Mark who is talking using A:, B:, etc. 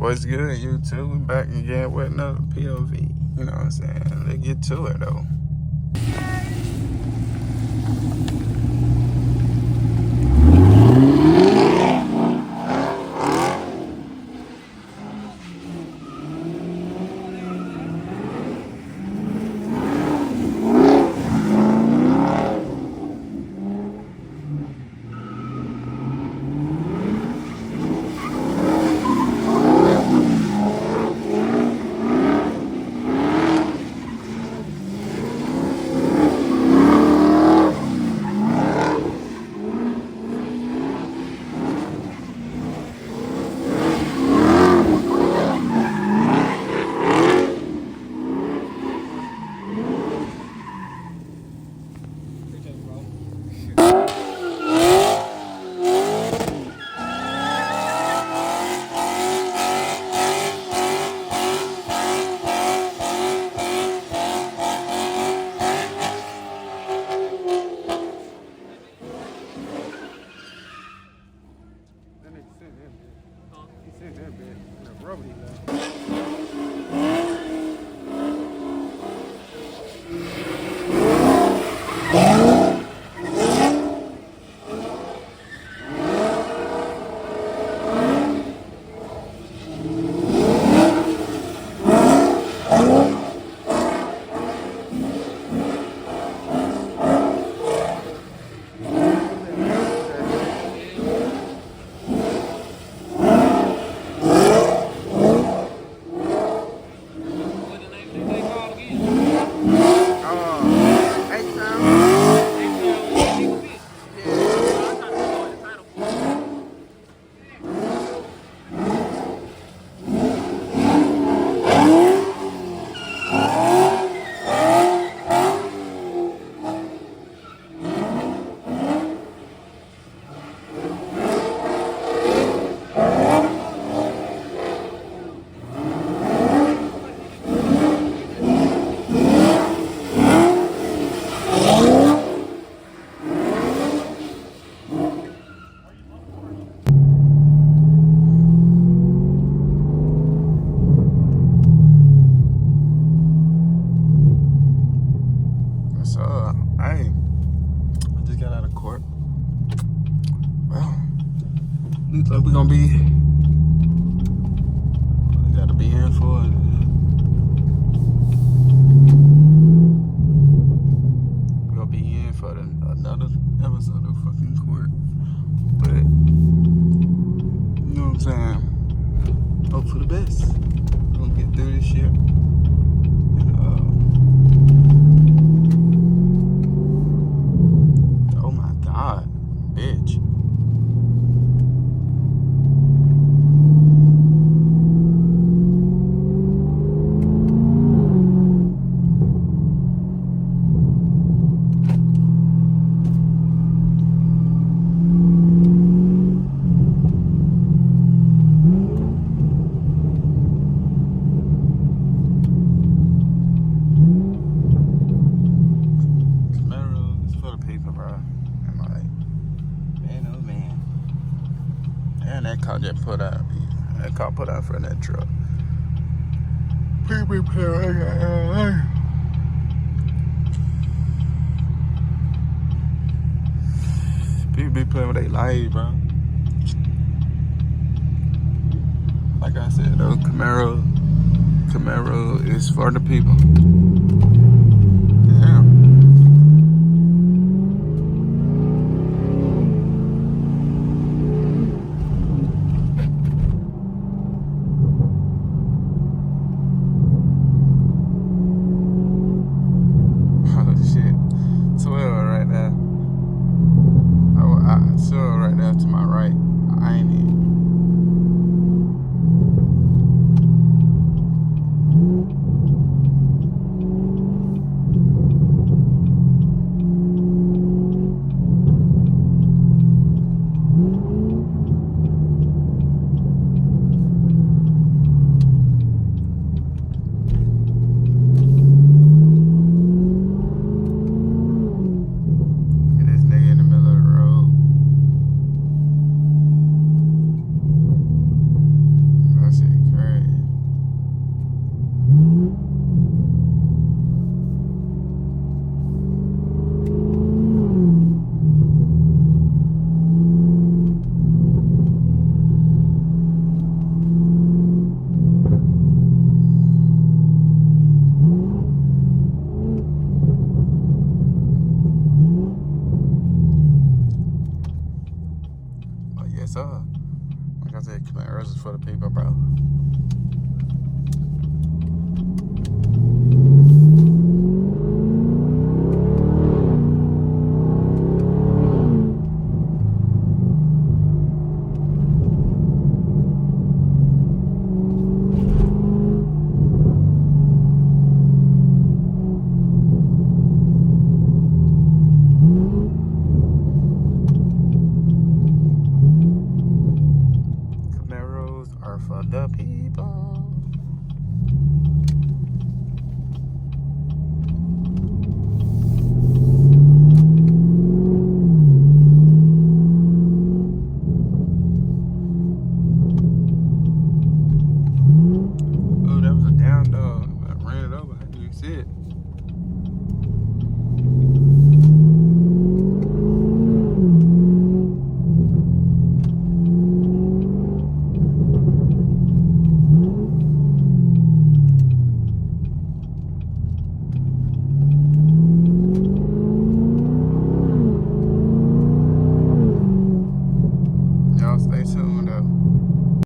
A: What's good, YouTube? We back again with another POV. You know what I'm saying? Let's get to it, though. I just got out of court. Well, looks like we gotta be in for it. We're gonna be in for another episode of fucking court. But, you know what I'm saying? Hope for the best. We're gonna get through this shit. Oh my God, bitch. Camaro is for the people, bro. I'm like, man, oh man. And that car just put out. That car put out for that truck. People be playing with their life, bro. Like I said, though, Camaro is for the people. Damn. Oh shit. 12 right now. I saw right now to my right. I ain't even. though. Camaros are for the people.